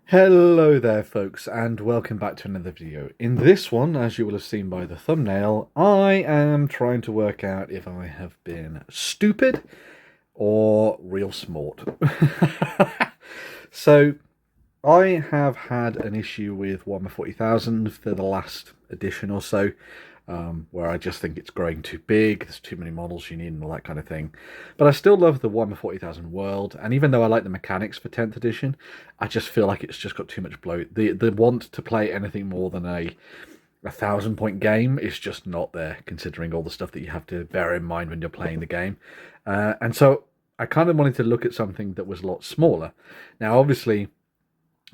Hello there folks, and welcome back to another video. In this one, as you will have seen by the thumbnail, I am trying to work out if I have been stupid or real smart. So, I have had an issue with Warhammer 40,000 for the last edition or so, where I just think it's growing too big, there's too many models you need and all that kind of thing. But I still love the Warhammer 40,000 world, and even though I like the mechanics for 10th edition, I just feel like it's just got too much bloat. The want to play anything more than a 1,000-point game is just not there, considering all the stuff that you have to bear in mind when you're playing the game. And so I kind of wanted to look at something that was a lot smaller. Now, obviously,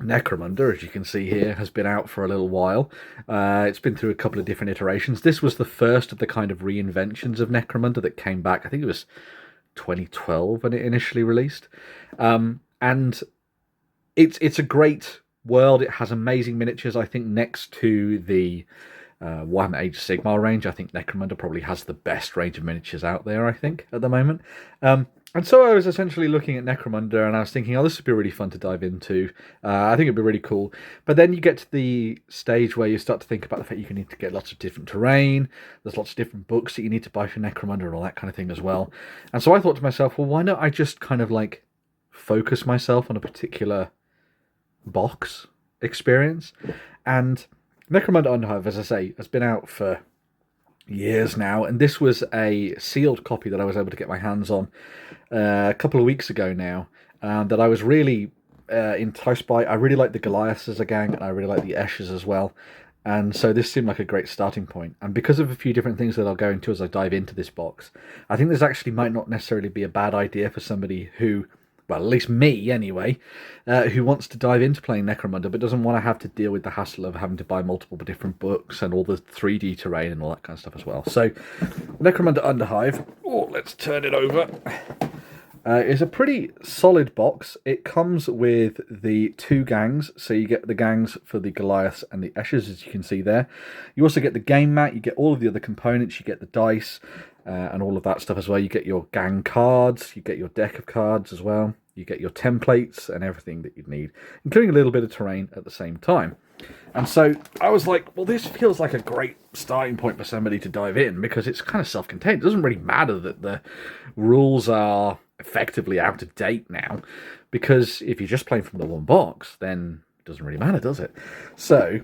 Necromunda, as you can see here, has been out for a little while. It's been through a couple of different iterations. This was the first of the kind of reinventions of Necromunda that came back. I think it was 2012 when it initially released. And it's a great world. It has amazing miniatures. I think next to the Warhammer Age of Sigmar range, I think Necromunda probably has the best range of miniatures out there, I think, at the moment. And so I was essentially looking at Necromunda, and I was thinking, oh, this would be really fun to dive into. I think it'd be really cool. But then you get to the stage where you start to think about the fact you need to get lots of different terrain. There's lots of different books that you need to buy for Necromunda and all that kind of thing as well. And so I thought to myself, well, why not I just kind of like focus myself on a particular box experience? And Necromunda Underhive, as I say, has been out for years now, and this was a sealed copy that I was able to get my hands on a couple of weeks ago now, that I was really enticed by. I really like the Goliaths as a gang, and I really like the Esches as well, and so this seemed like a great starting point. And because of a few different things that I'll go into as I dive into this box, I think this actually might not necessarily be a bad idea for somebody who, well, at least me anyway, who wants to dive into playing Necromunda but doesn't want to have to deal with the hassle of having to buy multiple different books and all the 3D terrain and all that kind of stuff as well. So, Necromunda Underhive, oh, let's turn it over, is a pretty solid box. It comes with the two gangs, so you get the gangs for the Goliaths and the Esches, as you can see there. You also get the game mat, you get all of the other components, you get the dice, and all of that stuff as well. You get your gang cards, you get your deck of cards as well. You get your templates and everything that you'd need, including a little bit of terrain at the same time. And so I was like, well, this feels like a great starting point for somebody to dive in, because it's kind of self-contained. It doesn't really matter that the rules are effectively out of date now, because if you're just playing from the one box, then it doesn't really matter, does it? So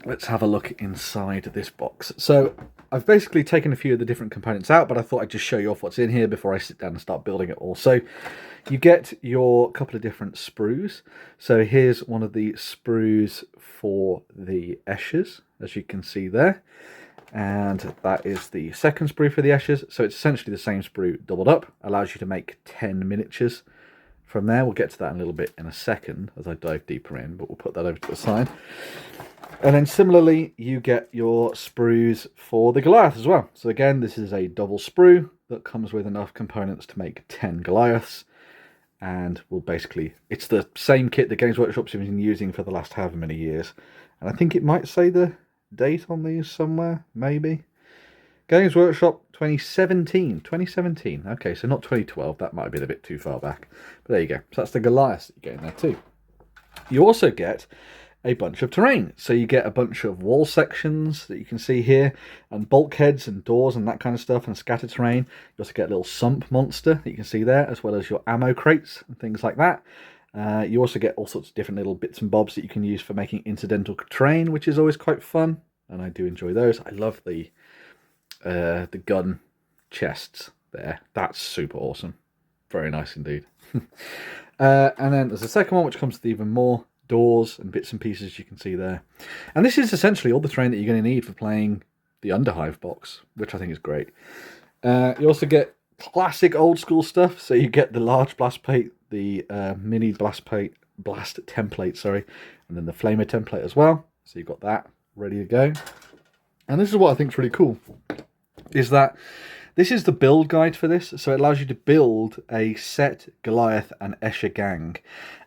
let's have a look inside this box. So I've basically taken a few of the different components out, but I thought I'd just show you off what's in here before I sit down and start building it all. So you get your couple of different sprues. So here's one of the sprues for the Esches, as you can see there. And that is the second sprue for the Esches. So it's essentially the same sprue doubled up. Allows you to make 10 miniatures from there. We'll get to that in a little bit in a second as I dive deeper in, but we'll put that over to the side. And then similarly, you get your sprues for the Goliath as well. So again, this is a double sprue that comes with enough components to make 10 Goliaths. And will basically, it's the same kit that Games Workshop's been using for the last however many years. And I think it might say the date on these somewhere, maybe. Games Workshop 2017. Okay, so not 2012. That might have been a bit too far back. But there you go. So that's the Goliath that you get in there too. You also get a bunch of terrain. So you get a bunch of wall sections that you can see here, and bulkheads and doors and that kind of stuff, and scattered terrain. You also get a little sump monster that you can see there, as well as your ammo crates and things like that. You also get all sorts of different little bits and bobs that you can use for making incidental terrain, which is always quite fun, and I do enjoy those. I love the gun chests there. That's super awesome. Very nice indeed. And then there's a second one which comes with even more doors and bits and pieces you can see there. And this is essentially all the terrain that you're going to need for playing the Underhive box, which I think is great. You also get classic old school stuff. So you get the large blast plate, the mini blast template, sorry, and then the flamer template as well. So you've got that ready to go. And this is what I think is really cool, is that this is the build guide for this, so it allows you to build a set Goliath and Escher gang,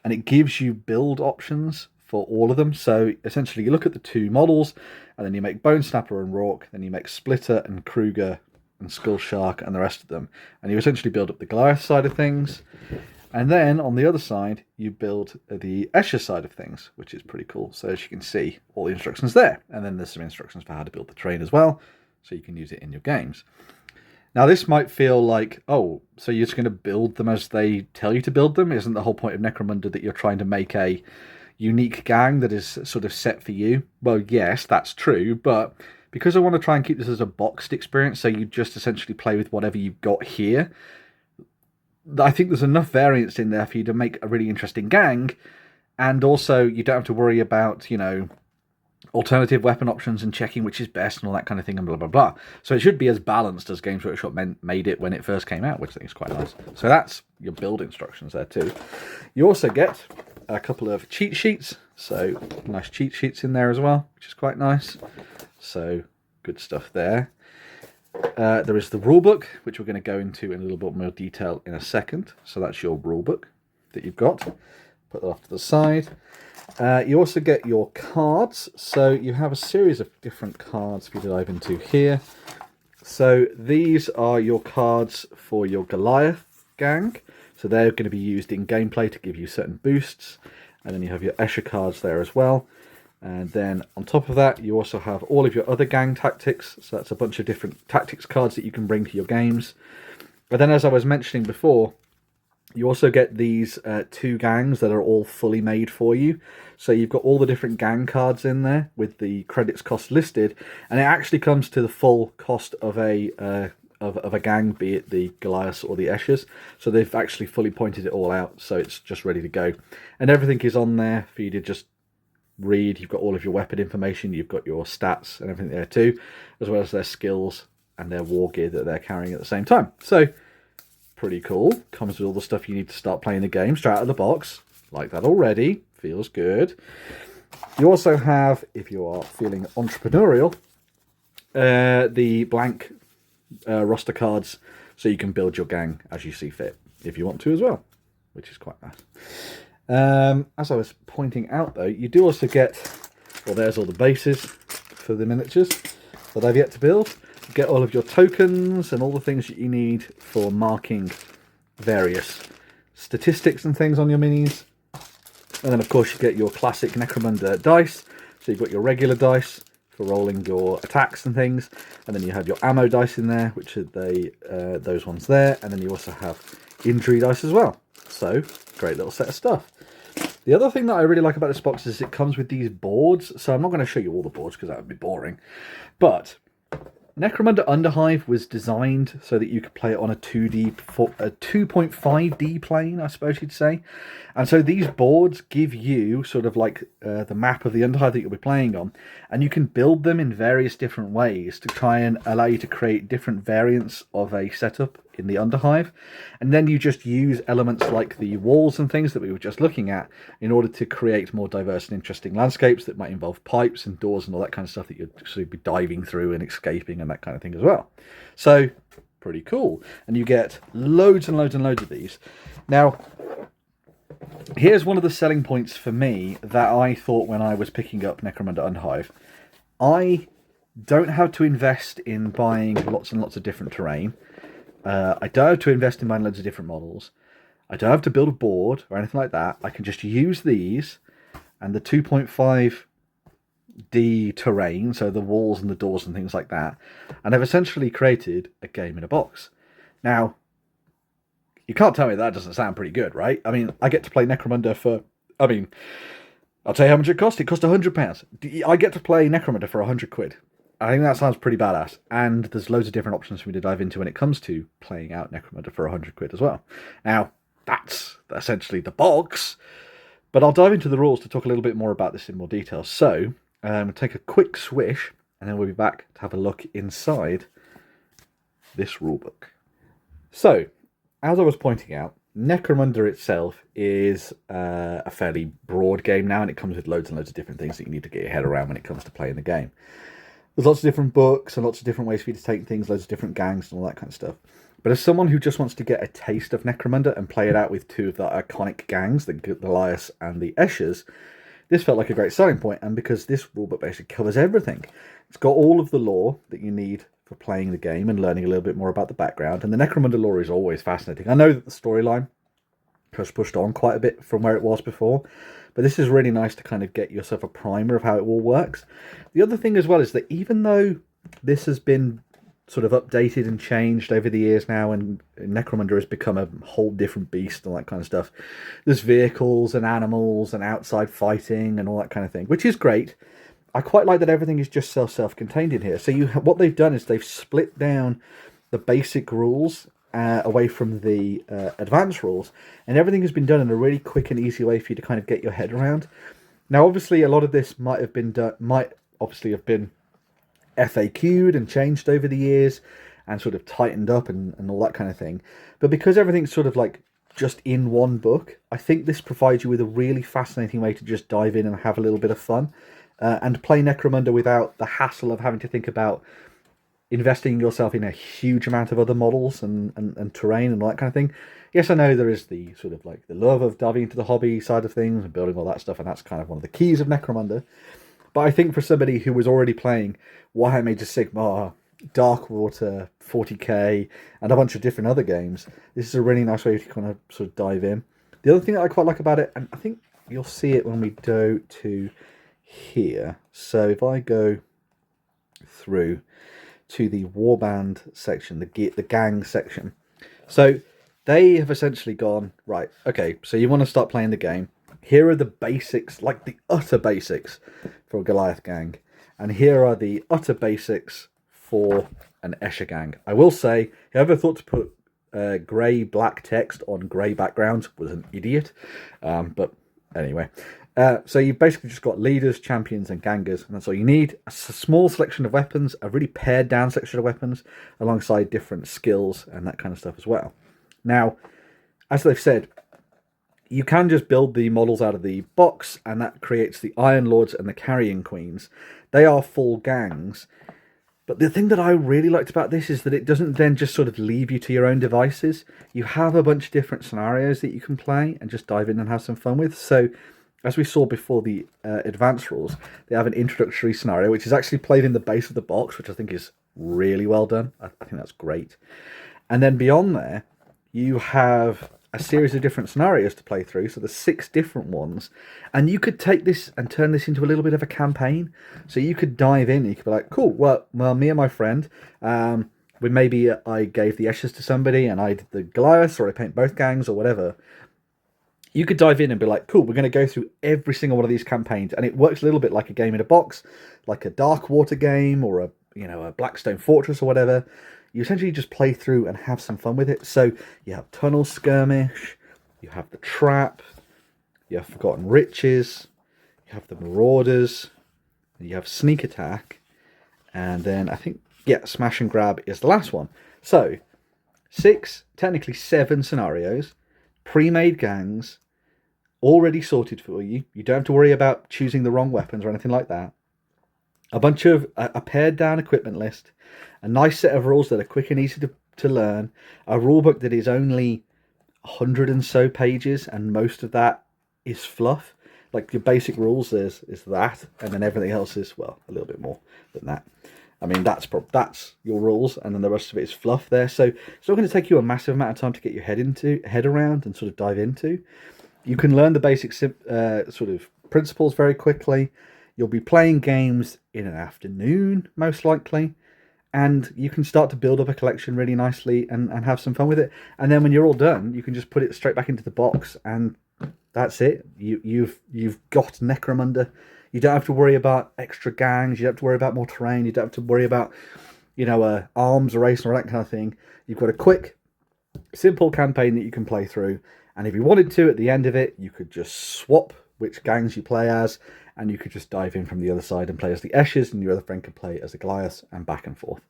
and it gives you build options for all of them. So essentially you look at the two models, and then you make Bone Snapper and Rourke, then you make Splitter and Kruger and Skull Shark and the rest of them, and you essentially build up the Goliath side of things. And then on the other side, you build the Escher side of things, which is pretty cool. So as you can see, all the instructions there. And then there's some instructions for how to build the terrain as well, so you can use it in your games. Now, this might feel like, oh, so you're just going to build them as they tell you to build them? Isn't the whole point of Necromunda that you're trying to make a unique gang that is sort of set for you? Well, yes, that's true, but because I want to try and keep this as a boxed experience, so you just essentially play with whatever you've got here, I think there's enough variance in there for you to make a really interesting gang, and also you don't have to worry about, you know, alternative weapon options and checking which is best and all that kind of thing and blah, blah, blah. So it should be as balanced as Games Workshop made it when it first came out, which I think is quite nice. So that's your build instructions there too. You also get a couple of cheat sheets. So nice cheat sheets in there as well, which is quite nice. So good stuff there. There is the rulebook, which we're going to go into in a little bit more detail in a second. So that's your rulebook that you've got. Put that off to the side. You also get your cards. So you have a series of different cards for you to dive into here. So these are your cards for your Goliath gang. So they're going to be used in gameplay to give you certain boosts. And then you have your Escher cards there as well. And then on top of that, you also have all of your other gang tactics. So that's a bunch of different tactics cards that you can bring to your games. But then, as I was mentioning before, you also get these 2 gangs that are all fully made for you. So you've got all the different gang cards in there with the credits cost listed. And it actually comes to the full cost of a gang, be it the Goliaths or the Eschers. So they've actually fully pointed it all out. So it's just ready to go. And everything is on there for you to just read. You've got all of your weapon information, you've got your stats and everything there too, as well as their skills and their war gear that they're carrying at the same time. So pretty cool. Comes with all the stuff you need to start playing the game straight out of the box. Like that already. Feels good. You also have, if you are feeling entrepreneurial, the blank roster cards, so you can build your gang as you see fit if you want to as well, which is quite nice. As I was pointing out, though, you do also get, well, there's all the bases for the miniatures that I've yet to build. You get all of your tokens and all the things that you need for marking various statistics and things on your minis. And then, of course, you get your classic Necromunda dice. So you've got your regular dice for rolling your attacks and things. And then you have your ammo dice in there, which are those ones there. And then you also have injury dice as well. So, great little set of stuff. The other thing that I really like about this box is it comes with these boards. So I'm not going to show you all the boards because that would be boring. But Necromunda Underhive was designed so that you could play it on a 2.5D plane, I suppose you'd say. And so these boards give you sort of like the map of the Underhive that you'll be playing on. And you can build them in various different ways to try and allow you to create different variants of a setup in the Underhive. And then you just use elements like the walls and things that we were just looking at in order to create more diverse and interesting landscapes that might involve pipes and doors and all that kind of stuff that you'd actually be diving through and escaping and that kind of thing as well. So, pretty cool. And you get loads and loads and loads of these. Now, here's one of the selling points for me that I thought when I was picking up Necromunda Underhive. I don't have to invest in buying lots and lots of different terrain. I don't have to invest in buying loads of different models. I don't have to build a board or anything like that. I can just use these and the 2.5D terrain, so the walls and the doors and things like that, and I've essentially created a game in a box. Now, you can't tell me that doesn't sound pretty good, right? I mean, I get to play Necromunda for, I'll tell you how much it cost. It cost £100. I get to play Necromunda for £100. I think that sounds pretty badass, and there's loads of different options for me to dive into when it comes to playing out Necromunda for £100 as well. Now, that's essentially the box, but I'll dive into the rules to talk a little bit more about this in more detail. So, take a quick swish, and then we'll be back to have a look inside this rulebook. So, as I was pointing out, Necromunda itself is a fairly broad game now, and it comes with loads and loads of different things that you need to get your head around when it comes to playing the game. There's lots of different books and lots of different ways for you to take things, loads of different gangs and all that kind of stuff. But as someone who just wants to get a taste of Necromunda and play it out with two of the iconic gangs, the Goliaths and the Eschers, this felt like a great selling point. And because this rulebook basically covers everything. It's got all of the lore that you need for playing the game and learning a little bit more about the background. And the Necromunda lore is always fascinating. I know that the storyline has pushed on quite a bit from where it was before. But this is really nice to kind of get yourself a primer of how it all works. The other thing as well is that even though this has been sort of updated and changed over the years now, and Necromunda has become a whole different beast and all that kind of stuff, there's vehicles and animals and outside fighting and all that kind of thing, which is great. I quite like that everything is just self-contained in here. So what they've done is they've split down the basic rules away from the advanced rules, and everything has been done in a really quick and easy way for you to kind of get your head around. Now, obviously, a lot of this might have been FAQ'd and changed over the years and sort of tightened up and all that kind of thing. But because everything's sort of like just in one book, I think this provides you with a really fascinating way to just dive in and have a little bit of fun and play Necromunda without the hassle of having to think about investing yourself in a huge amount of other models and terrain and all that kind of thing. Yes, I know there is the sort of like the love of diving into the hobby side of things and building all that stuff, and that's kind of one of the keys of Necromunda. But I think for somebody who was already playing Warhammer Age of Sigmar, Darkwater, 40k, and a bunch of different other games, this is a really nice way to kind of sort of dive in. The other thing that I quite like about it, and I think you'll see it when we go to here. So if I go through to the warband section, the gang section. So they have essentially gone, right, okay, so you want to start playing the game. Here are the basics, like the utter basics for a Goliath gang. And here are the utter basics for an Escher gang. I will say, whoever thought to put grey-black text on grey backgrounds was an idiot. But anyway. So you've basically just got leaders, champions, and gangers, and that's all you need. A small selection of weapons, a really pared down section of weapons, alongside different skills and that kind of stuff as well. Now, as they've said, you can just build the models out of the box, and that creates the Iron Lords and the Carrying Queens. They are full gangs. But the thing that I really liked about this is that it doesn't then just sort of leave you to your own devices. You have a bunch of different scenarios that you can play and just dive in and have some fun with. So, as we saw before the advanced rules, they have an introductory scenario, which is actually played in the base of the box, which I think is really well done. I think that's great. And then beyond there, you have a series of different scenarios to play through. So there's 6 different ones. And you could take this and turn this into a little bit of a campaign. So you could dive in and you could be like, cool, well me and my friend, maybe I gave the Eschers to somebody and I did the Goliaths, or I paint both gangs or whatever. You could dive in and be like, cool, we're going to go through every single one of these campaigns. And it works a little bit like a game in a box, like a Darkwater game or a Blackstone Fortress or whatever. You essentially just play through and have some fun with it. So you have Tunnel Skirmish, you have the Trap, you have Forgotten Riches, you have the Marauders, you have Sneak Attack, and then I think, Smash and Grab is the last one. So 6, technically 7 scenarios, pre-made gangs, already sorted for you. You don't have to worry about choosing the wrong weapons or anything like that. A bunch of a pared down equipment list, a nice set of rules that are quick and easy to learn, a rulebook that is only 100 and so pages, and most of that is fluff. Like your basic rules is that, and then everything else is, well, a little bit more than that. I mean, that's your rules, and then the rest of it is fluff there. So it's not going to take you a massive amount of time to get your head around and sort of dive into. You can learn the basic sort of principles very quickly. You'll be playing games in an afternoon, most likely, and you can start to build up a collection really nicely and have some fun with it. And then when you're all done, you can just put it straight back into the box, and that's it. You've got Necromunda. You don't have to worry about extra gangs. You don't have to worry about more terrain. You don't have to worry about, arms race or that kind of thing. You've got a quick, simple campaign that you can play through. And if you wanted to, at the end of it, you could just swap which gangs you play as, and you could just dive in from the other side and play as the Eschers, and your other friend could play as the Goliaths, and back and forth.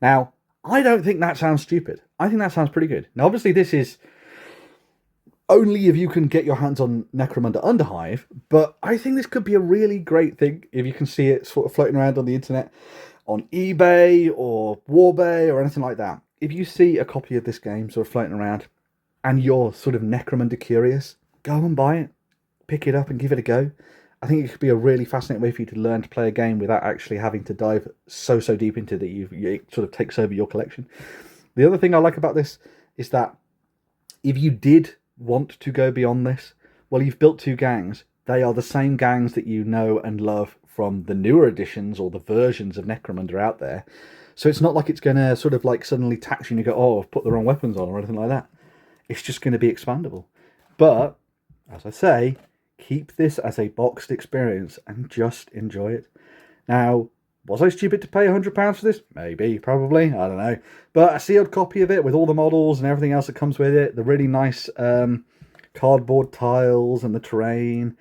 Now, I don't think that sounds stupid. I think that sounds pretty good. Now, obviously, this is only if you can get your hands on Necromunda Underhive, but I think this could be a really great thing if you can see it sort of floating around on the internet, on eBay or Warbay or anything like that. If you see a copy of this game sort of floating around and you're sort of Necromunda curious, go and buy it, pick it up and give it a go. I think it could be a really fascinating way for you to learn to play a game without actually having to dive so deep into that it sort of takes over your collection. The other thing I like about this is that if you did want to go beyond this? Well, you've built 2 gangs. They are the same gangs that you know and love from the newer editions or the versions of Necromunda out there. So it's not like it's going to sort of like suddenly tax you and you go, oh, I've put the wrong weapons on or anything like that. It's just going to be expandable. But, as I say, keep this as a boxed experience and just enjoy it. Now, was I stupid to pay £100 for this? Maybe, probably, I don't know. But a sealed copy of it with all the models and everything else that comes with it, the really nice cardboard tiles and the terrain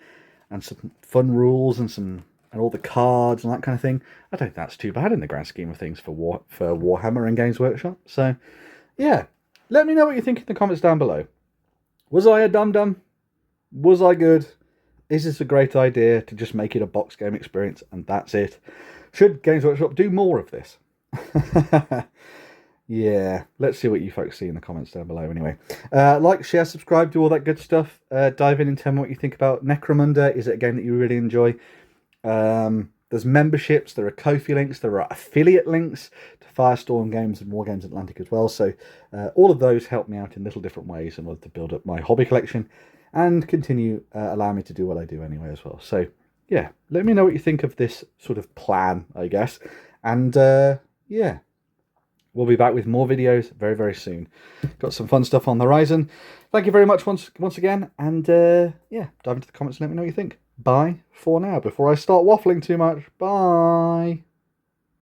and some fun rules and all the cards and that kind of thing, I don't think that's too bad in the grand scheme of things for Warhammer and Games Workshop. So, yeah, let me know what you think in the comments down below. Was I a dum-dum? Was I good? Is this a great idea to just make it a box game experience and that's it? Should Games Workshop do more of this? Yeah, let's see what you folks see in the comments down below anyway. Like, share, subscribe, do all that good stuff. Dive in and tell me what you think about Necromunda. Is it a game that you really enjoy? There's memberships, there are Ko-fi links, there are affiliate links to Firestorm Games and War Games Atlantic as well. So all of those help me out in little different ways in order to build up my hobby collection and continue allowing me to do what I do anyway as well. So yeah, let me know what you think of this sort of plan, I guess. And yeah, we'll be back with more videos very, very soon. Got some fun stuff on the horizon. Thank you very much once again. And yeah, dive into the comments and let me know what you think. Bye for now, before I start waffling too much. Bye.